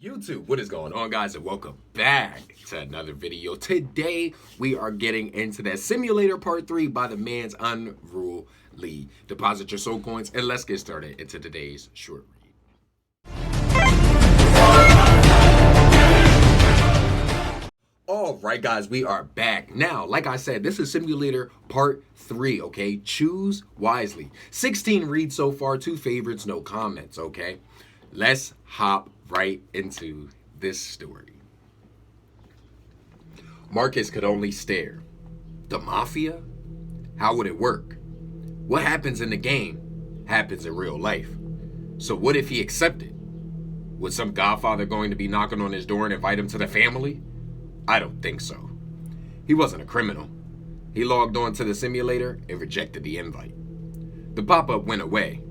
YouTube, what is going on, guys, and welcome back to another video. Today we are getting into that simulator part 3 by the man's Unrule Lee. Deposit your soul coins and let's get started into today's short read. Alright guys, we are back. Now, like I said, this is simulator part 3, okay? Choose wisely. 16 reads so far, 2 favorites, no comments, okay? Let's hop right into this story. Markus could only stare. The Mafia? How would it work? What happens in the game happens in real life. So what if he accepted? Was some godfather going to be knocking on his door and invite him to the family? I don't think so. He wasn't a criminal. He logged on to the simulator and rejected the invite. The pop-up went away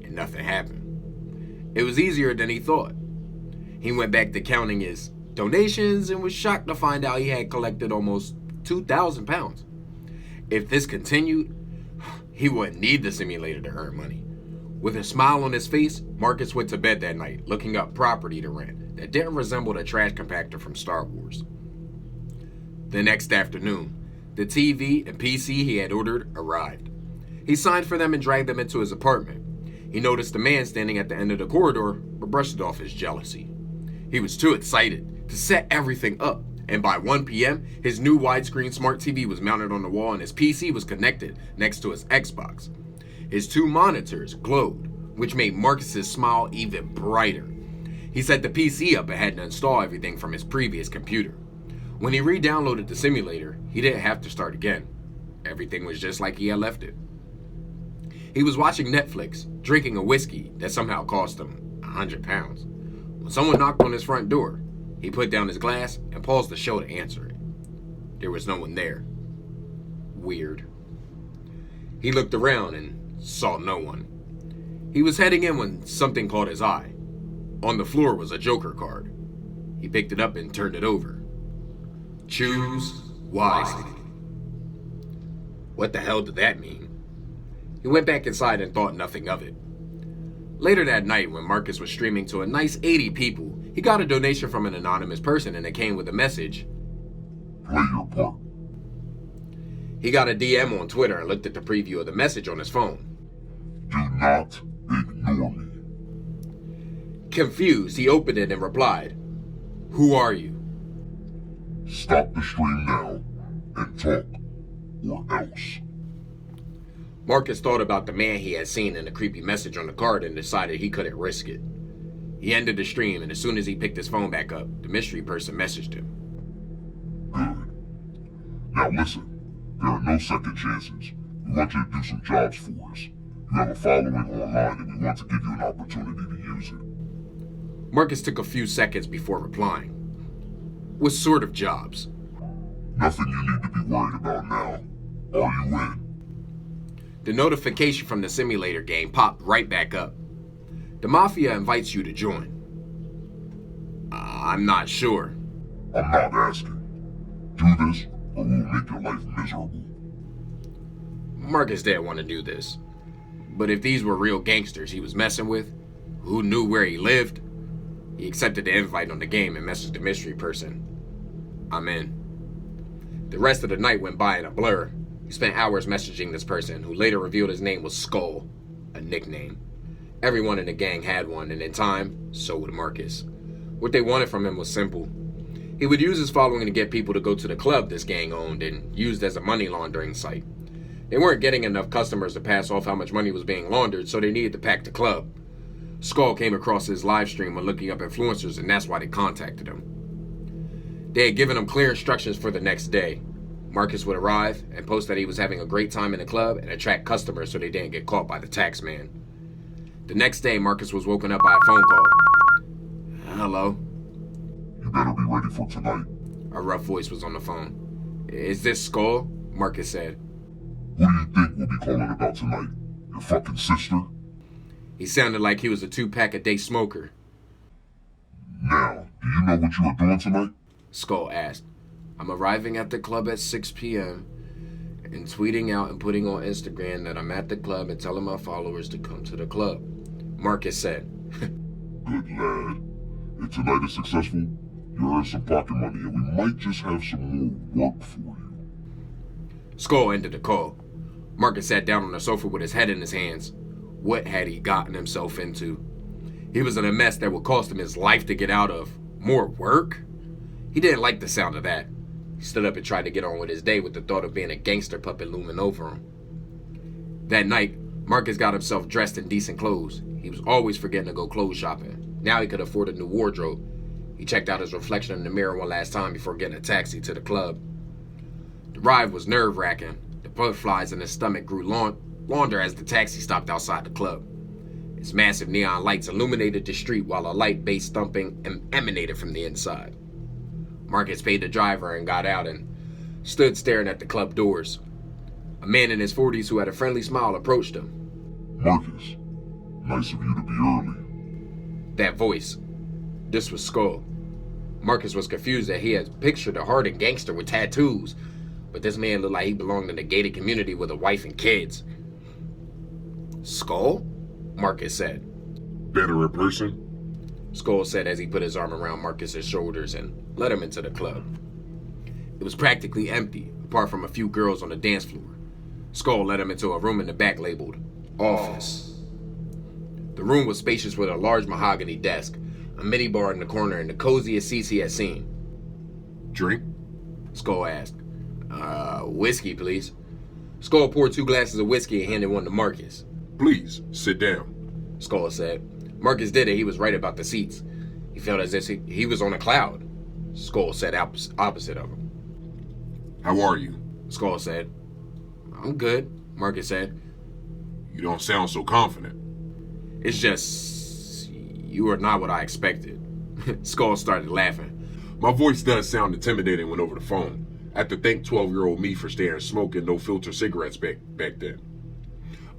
and nothing happened. It was easier than he thought. He went back to counting his donations and was shocked to find out he had collected almost 2,000 pounds. If this continued, he wouldn't need the simulator to earn money. With a smile on his face, Markus went to bed that night, looking up property to rent that didn't resemble the trash compactor from Star Wars. The next afternoon, the TV and PC he had ordered arrived. He signed for them and dragged them into his apartment. He noticed the man standing at the end of the corridor, but brushed it off his jealousy. He was too excited to set everything up, and by 1 p.m., his new widescreen smart TV was mounted on the wall and his PC was connected next to his Xbox. His 2 monitors glowed, which made Markus's smile even brighter. He set the PC up and had to install everything from his previous computer. When he re-downloaded the simulator, he didn't have to start again. Everything was just like he had left it. He was watching Netflix, drinking a whiskey that somehow cost him 100 pounds. When someone knocked on his front door, he put down his glass and paused the show to answer it. There was no one there. Weird. He looked around and saw no one. He was heading in when something caught his eye. On the floor was a Joker card. He picked it up and turned it over. Choose wisely. What the hell did that mean? He went back inside and thought nothing of it. Later that night, when Markus was streaming to a nice 80 people, he got a donation from an anonymous person and it came with a message. Play your part. He got a DM on Twitter and looked at the preview of the message on his phone. Do not ignore me. Confused, he opened it and replied, "Who are you?" Stop the stream now and talk, or else. Markus thought about the man he had seen in the creepy message on the card and decided he couldn't risk it. He ended the stream, and as soon as he picked his phone back up, the mystery person messaged him. Good. Now listen, there are no second chances. We want you to do some jobs for us. You have a following online and we want to give you an opportunity to use it. Markus took a few seconds before replying. What sort of jobs? Nothing you need to be worried about now. Are you in? The notification from the simulator game popped right back up. The Mafia invites you to join. I'm not sure. I'm not asking. Do this or we'll make your life miserable. Markus didn't want to do this. But if these were real gangsters he was messing with, who knew where he lived, he accepted the invite on the game and messaged the mystery person. I'm in. The rest of the night went by in a blur. He spent hours messaging this person, who later revealed his name was Skull, a nickname. Everyone in the gang had one, and in time, so would Markus. What they wanted from him was simple. He would use his following to get people to go to the club this gang owned and used as a money laundering site. They weren't getting enough customers to pass off how much money was being laundered, so they needed to pack the club. Skull came across his live stream when looking up influencers, and that's why they contacted him. They had given him clear instructions for the next day. Markus would arrive and post that he was having a great time in the club and attract customers so they didn't get caught by the tax man. The next day, Markus was woken up by a phone call. Hello? You better be ready for tonight. A rough voice was on the phone. Is this Skull? Markus said. Who do you think we'll be calling about tonight? Your fucking sister? He sounded like he was a 2-pack-a-day smoker. Now, do you know what you are doing tonight? Skull asked. I'm arriving at the club at 6 p.m. and tweeting out and putting on Instagram that I'm at the club and telling my followers to come to the club. Markus said. Good lad. If tonight is successful, you earn some pocket money and we might just have some more work for you. Skull ended the call. Markus sat down on the sofa with his head in his hands. What had he gotten himself into? He was in a mess that would cost him his life to get out of. More work? He didn't like the sound of that. He stood up and tried to get on with his day with the thought of being a gangster puppet looming over him. That night, Markus got himself dressed in decent clothes. He was always forgetting to go clothes shopping. Now he could afford a new wardrobe. He checked out his reflection in the mirror one last time before getting a taxi to the club. The ride was nerve-wracking. The butterflies in his stomach grew longer as the taxi stopped outside the club. Its massive neon lights illuminated the street while a light bass thumping emanated from the inside. Markus paid the driver and got out and stood staring at the club doors. A man in his 40s who had a friendly smile approached him. Markus, nice of you to be early. That voice. This was Skull. Markus was confused that he had pictured a hardened gangster with tattoos, but this man looked like he belonged in a gated community with a wife and kids. Skull? Markus said. Better in person? Skull said as he put his arm around Marcus's shoulders and led him into the club. It was practically empty, apart from a few girls on the dance floor. Skull led him into a room in the back labeled Office. The room was spacious with a large mahogany desk, a mini bar in the corner, and the coziest seats he had seen. Drink? Skull asked. Whiskey, please. Skull poured 2 glasses of whiskey and handed one to Markus. Please, sit down. Skull said. Markus did it. He was right about the seats. He felt as if he was on a cloud. Skull sat opposite of him. How are you? Skull said. I'm good, Markus said. You don't sound so confident. It's just, you are not what I expected. Skull started laughing. My voice does sound intimidating when over the phone. I have to thank 12-year-old me for staying smoking no-filter cigarettes back then.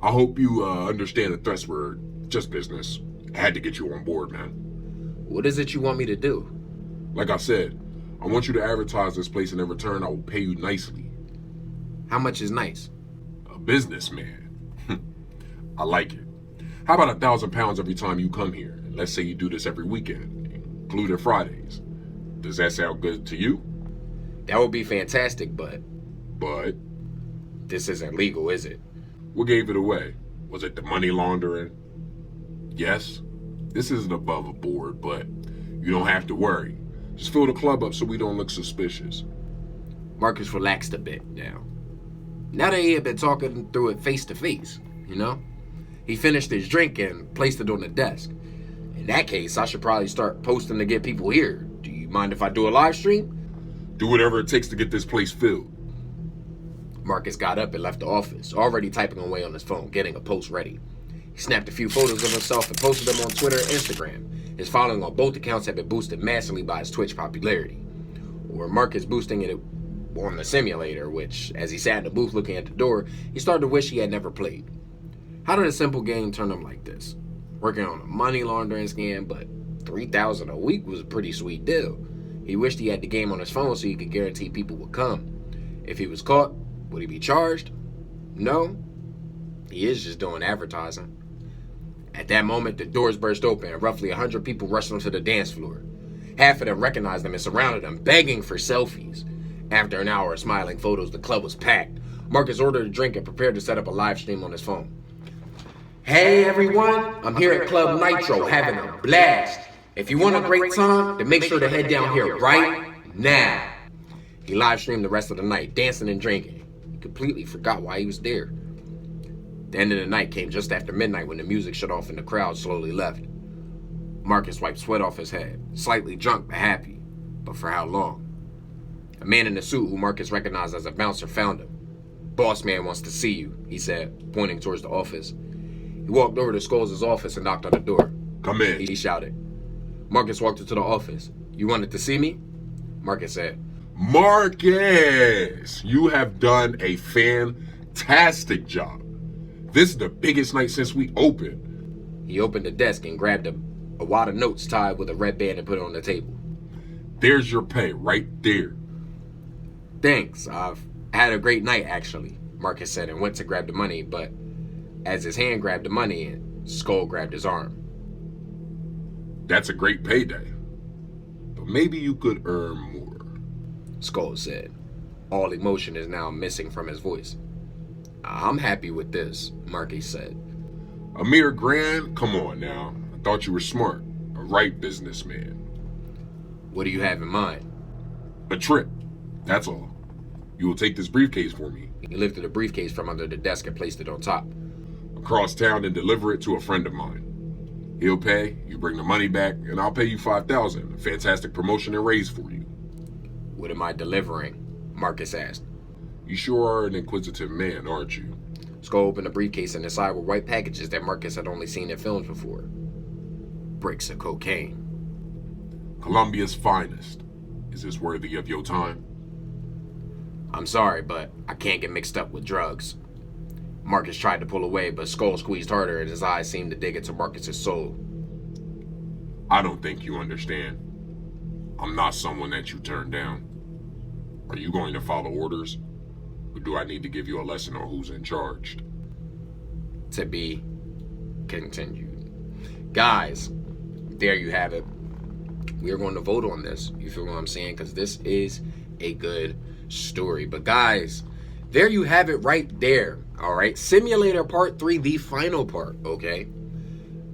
I hope you understand the threats were just business. I had to get you on board, man. What is it you want me to do? Like I said, I want you to advertise this place, and in return, I will pay you nicely. How much is nice? A businessman. I like it. How about £1,000 every time you come here? And let's say you do this every weekend, including Fridays. Does that sound good to you? That would be fantastic, but... But? This isn't legal, is it? What gave it away? Was it the money laundering? Yes. This isn't above board, but you don't have to worry. Just fill the club up so we don't look suspicious. Markus relaxed a bit now. Now that he had been talking through it face to face, you know? He finished his drink and placed it on the desk. In that case, I should probably start posting to get people here. Do you mind if I do a live stream? Do whatever it takes to get this place filled. Markus got up and left the office, already typing away on his phone, getting a post ready. He snapped a few photos of himself and posted them on Twitter and Instagram. His following on both accounts had been boosted massively by his Twitch popularity. Or Markus boosting it on the simulator, which, as he sat in the booth looking at the door, he started to wish he had never played. How did a simple game turn him like this? Working on a money laundering scam, but $3,000 a week was a pretty sweet deal. He wished he had the game on his phone so he could guarantee people would come. If he was caught, would he be charged? No. He is just doing advertising. At that moment, the doors burst open and roughly 100 people rushed onto the dance floor. Half of them recognized them and surrounded them, begging for selfies. After an hour of smiling photos, the club was packed. Markus ordered a drink and prepared to set up a live stream on his phone. Hey everyone, I'm here at Club Nitro having a blast. If you want a great time, then make sure to head down here right now. He live streamed the rest of the night, dancing and drinking. He completely forgot why he was there. The end of the night came just after midnight when the music shut off and the crowd slowly left. Markus wiped sweat off his head, slightly drunk but happy. But for how long? A man in a suit who Markus recognized as a bouncer found him. Boss man wants to see you, he said, pointing towards the office. He walked over to Skulls' office and knocked on the door. Come in, he shouted. Markus walked into the office. You wanted to see me? Markus said. Markus, you have done a fantastic job. This is the biggest night since we opened. He opened the desk and grabbed a wad of notes tied with a red band and put it on the table. There's your pay right there. Thanks. I've had a great night, actually, Markus said and went to grab the money, but as his hand grabbed the money, Skull grabbed his arm. That's a great payday. maybe you could earn more. Skull said. All emotion is now missing from his voice. I'm happy with this, Markus said. A mere grand? Come on now. I thought you were smart. A right businessman. What do you have in mind? A trip. That's all. You will take this briefcase for me. He lifted a briefcase from under the desk and placed it on top. Across town and deliver it to a friend of mine. He'll pay, you bring the money back, and I'll pay you $5,000. A fantastic promotion and raise for you. What am I delivering? Markus asked. You sure are an inquisitive man, aren't you? Skull opened the briefcase and inside were white packages that Markus had only seen in films before. Bricks of cocaine. Colombia's finest. Is this worthy of your time? I'm sorry, but I can't get mixed up with drugs. Markus tried to pull away, but Skull squeezed harder and his eyes seemed to dig into Marcus's soul. I don't think you understand. I'm not someone that you turn down. Are you going to follow orders? Or do I need to give you a lesson on who's in charge? To be continued. Guys, there you have it. We are going to vote on this. You feel what I'm saying? Because this is a good story. But guys, there you have it right there. All right. Simulator Part 3, the final part. Okay.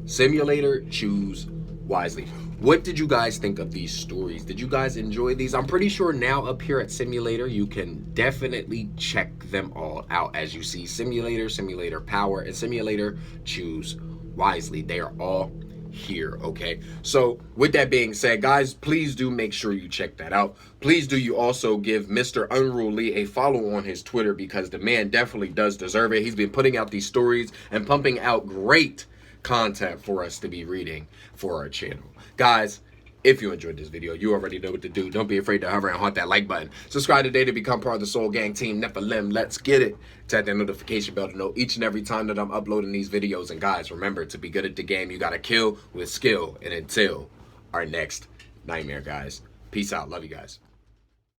Simulator, choose wisely. What did you guys think of these stories? Did you guys enjoy these? I'm pretty sure now up here at Simulator, you can definitely check them all out. As you see, Simulator, Simulator Power, and Simulator Choose Wisely. They are all here, okay? So with that being said, guys, please do make sure you check that out. Please do you also give Mr. Unrule Lee a follow on his Twitter, because the man definitely does deserve it. He's been putting out these stories and pumping out great content for us to be reading for our channel. Guys, if you enjoyed this video, you already know what to do. Don't be afraid to hover and haunt that like button. Subscribe today to become part of the Soul Gang Team Nephilim. Let's get it. Tap that notification bell to know each and every time that I'm uploading these videos. And guys, remember, to be good at the game, you gotta kill with skill. And until our next nightmare, guys, peace out. Love you guys.